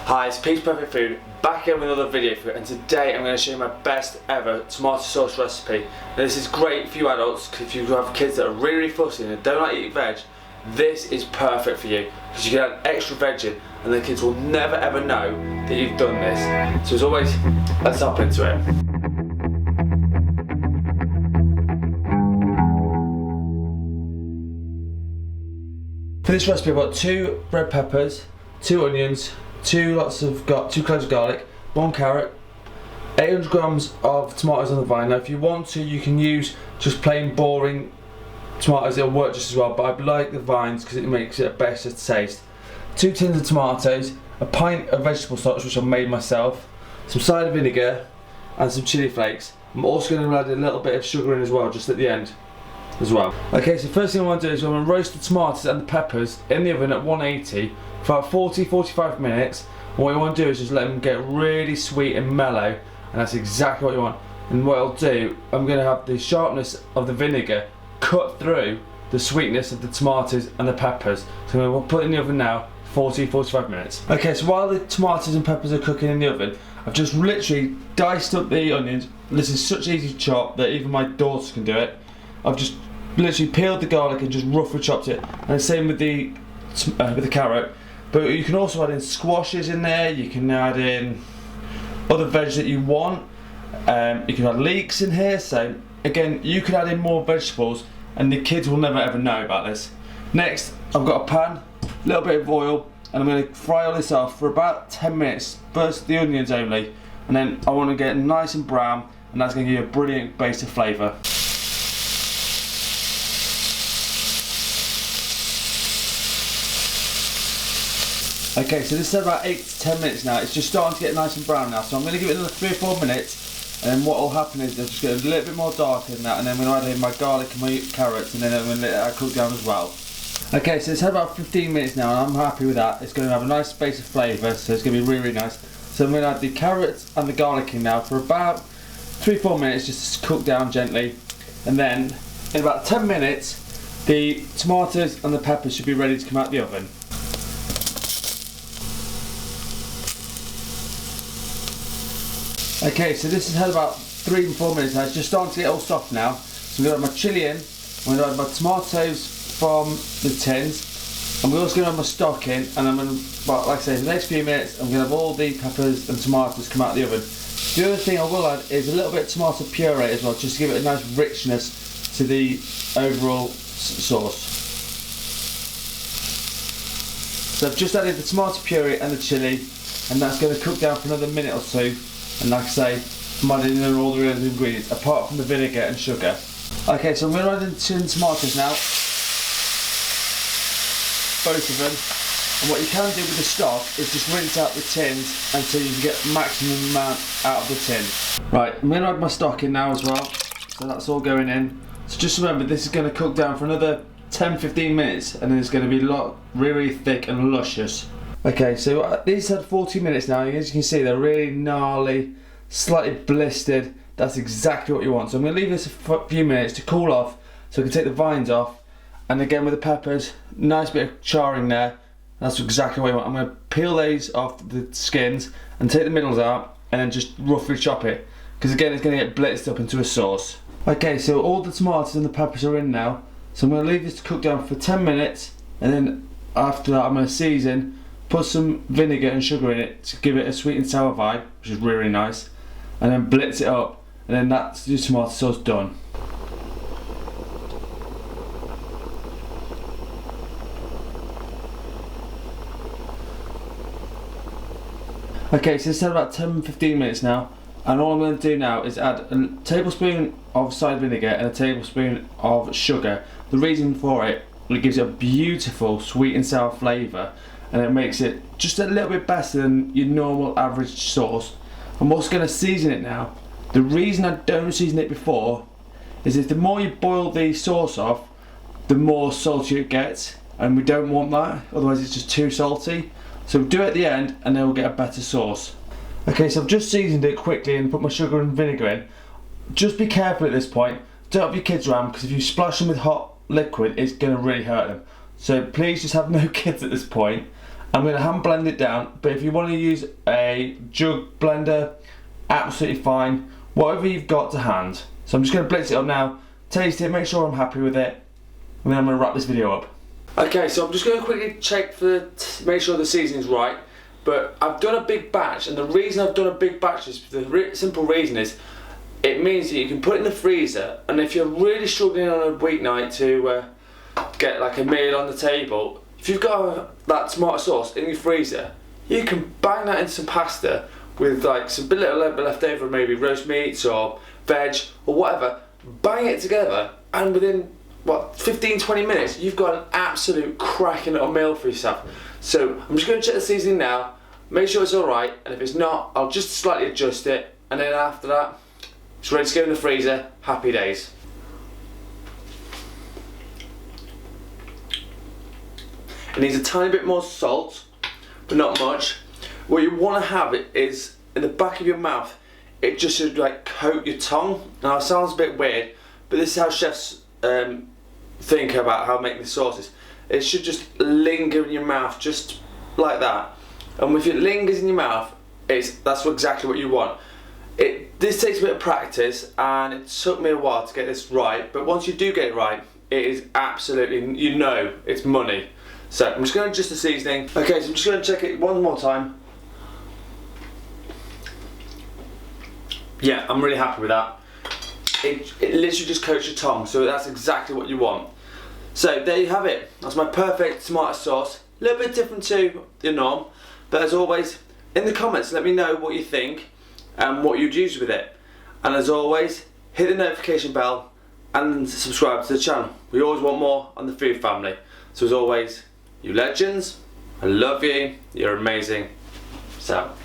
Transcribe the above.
Hi, it's Pete's Perfect Food, back again with another video for you, and today I'm going to show you my best ever tomato sauce recipe. Now this is great for you adults, because if you have kids that are really fussy and don't like to eat veg, this is perfect for you, because you can add extra veg in and the kids will never ever know that you've done this. So as always, let's hop into it. For this recipe I've got 2 red peppers, 2 onions, 2 cloves of garlic, 1 carrot, 800 grams of tomatoes on the vine. Now if you want to, you can use just plain boring tomatoes, it'll work just as well, but I like the vines because it makes it a better taste. 2 tins of tomatoes, a pint of vegetable stock which I made myself, some cider vinegar and some chili flakes. I'm also going to add a little bit of sugar in as well, just at the end as well. Okay, so first thing I want to do is I'm going to roast the tomatoes and the peppers in the oven at 180 for about 40-45 minutes. And what you want to do is just let them get really sweet and mellow, and that's exactly what you want. And what I'll do, I'm going to have the sharpness of the vinegar cut through the sweetness of the tomatoes and the peppers. So I'm going to put it in the oven now, 40-45 minutes. Okay, so while the tomatoes and peppers are cooking in the oven, I've just literally diced up the onions. This is such easy chop that even my daughters can do it. I've just literally peeled the garlic and just roughly chopped it, and the same with the carrot. But you can also add in squashes in there, you can add in other veg that you want, you can add leeks in here, so again you can add in more vegetables and the kids will never ever know about this. Next I've got a pan, a little bit of oil, and I'm going to fry all this off for about 10 minutes, first the onions only, and then I want to get nice and brown, and that's going to give you a brilliant base of flavour. Okay, so this is about 8 to 10 minutes now. It's just starting to get nice and brown now, so I'm going to give it another 3 or 4 minutes, and then what will happen is they'll just get a little bit more darker than that, and then I'm going to add in my garlic and my carrots, and then I'm going to let that cook down as well. Okay, so it's had about 15 minutes now, and I'm happy with that. It's going to have a nice base of flavour, so it's going to be really, really nice. So I'm going to add the carrots and the garlic in now for about 3 or 4 minutes, just to cook down gently, and then in about 10 minutes the tomatoes and the peppers should be ready to come out the oven. Okay, so this has had about 3 or 4 minutes now. It's just starting to get all soft now. So I'm going to add my chilli in, I'm going to add my tomatoes from the tins, and we're also going to add my stock in, and I'm going to, well, like I say, in the next few minutes I'm going to have all the peppers and tomatoes come out of the oven. The other thing I will add is a little bit of tomato puree as well, just to give it a nice richness to the overall sauce. So I've just added the tomato puree and the chilli, and that's going to cook down for another minute or 2. And like I say, I'm adding in all the other ingredients apart from the vinegar and sugar. Okay, so I'm going to add in tin tomatoes now, both of them. And what you can do with the stock is just rinse out the tins until you can get maximum amount out of the tin. Right, I'm going to add my stock in now as well, so that's all going in. So just remember, this is going to cook down for another 10-15 minutes, and then it's going to be really thick and luscious. Okay, so these had 40 minutes now. As you can see, they're really gnarly, slightly blistered. That's exactly what you want. So I'm going to leave this a few minutes to cool off so I can take the vines off. And again with the peppers, nice bit of charring there. That's exactly what you want. I'm going to peel these off the skins and take the middles out, and then just roughly chop it, because again it's going to get blitzed up into a sauce. Okay, so all the tomatoes and the peppers are in now. So I'm going to leave this to cook down for 10 minutes, and then after that I'm going to season, put some vinegar and sugar in it to give it a sweet and sour vibe, which is really, really nice, and then blitz it up, and then that's your tomato sauce done. Okay, so it's had about 10-15 minutes now, and all I'm going to do now is add a tablespoon of cider vinegar and a tablespoon of sugar. The reason for it gives it a beautiful sweet and sour flavour, and it makes it just a little bit better than your normal average sauce. I'm also going to season it now. The reason I don't season it before is if the more you boil the sauce off, the more salty it gets, and we don't want that, otherwise it's just too salty. So do it at the end and then we'll get a better sauce. Okay, so I've just seasoned it quickly and put my sugar and vinegar in. Just be careful at this point. Don't have your kids around, because if you splash them with hot liquid, it's going to really hurt them. So please just have no kids at this point. I'm going to hand blend it down, but if you want to use a jug blender, absolutely fine. Whatever you've got to hand. So I'm just going to blitz it up now, taste it, make sure I'm happy with it, and then I'm going to wrap this video up. Okay, so I'm just going to quickly check make sure the seasoning's right. But I've done a big batch, and the reason I've done a big batch is the simple reason is it means that you can put it in the freezer, and if you're really struggling on a weeknight to get like a meal on the table, if you've got that tomato sauce in your freezer, you can bang that into some pasta with like some little left over, maybe roast meats or veg or whatever, bang it together, and within what 15-20 minutes you've got an absolute cracking little meal for yourself. So I'm just going to check the seasoning now, make sure it's alright, and if it's not, I'll just slightly adjust it, and then after that it's ready to go in the freezer. Happy days. It needs a tiny bit more salt, but not much. What you want to have it is in the back of your mouth. It just should like coat your tongue. Now it sounds a bit weird, but this is how chefs think about how to make the sauces. It should just linger in your mouth, just like that. And if it lingers in your mouth, that's exactly what you want. This takes a bit of practice, and it took me a while to get this right. But once you do get it right, it is absolutely, it's money. So I'm just going to adjust the seasoning. Okay, so I'm just going to check it one more time. Yeah, I'm really happy with that. It literally just coats your tongue, so that's exactly what you want. So there you have it. That's my perfect tomato sauce. A little bit different to the norm, but as always, in the comments let me know what you think and what you'd use with it. And as always, hit the notification bell and subscribe to the channel. We always want more on the food family. So as always, you legends, I love you, you're amazing. So.